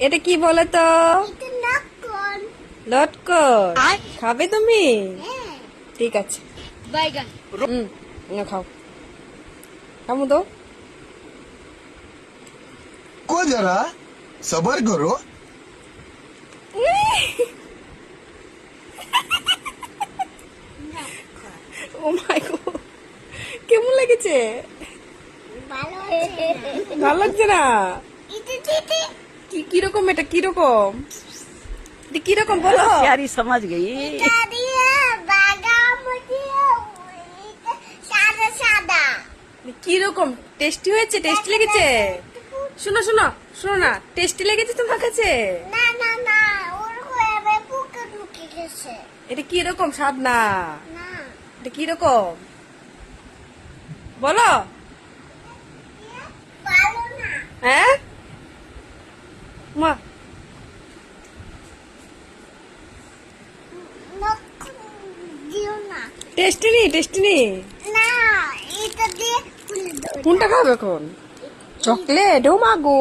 এটা কি বলো তো? লটকন। খাবে তুমি? ঠিক আছে। বাইগান। খাও, খামু তো। को जरा सबर करो। ও মাই গড, কেমন লেগেছে? ভালো লাগছে না? কিরকম এটা, কিরকম? এটা কিরকম বলো? प्यारी समझ गई। কিরকম টেস্টি হয়েছে? টেস্টি লেগেছে? শোনো শোনো শোনো না, টেস্টি লেগেছে তোমার কাছে? এটা কিরকম স্বাদ? না, এটা কিরকম বলো? হ্যাঁ মা, টেস্টি নি? টেস্টি নি? কোনটা খাবে এখন? চকলেট? ও মাগো।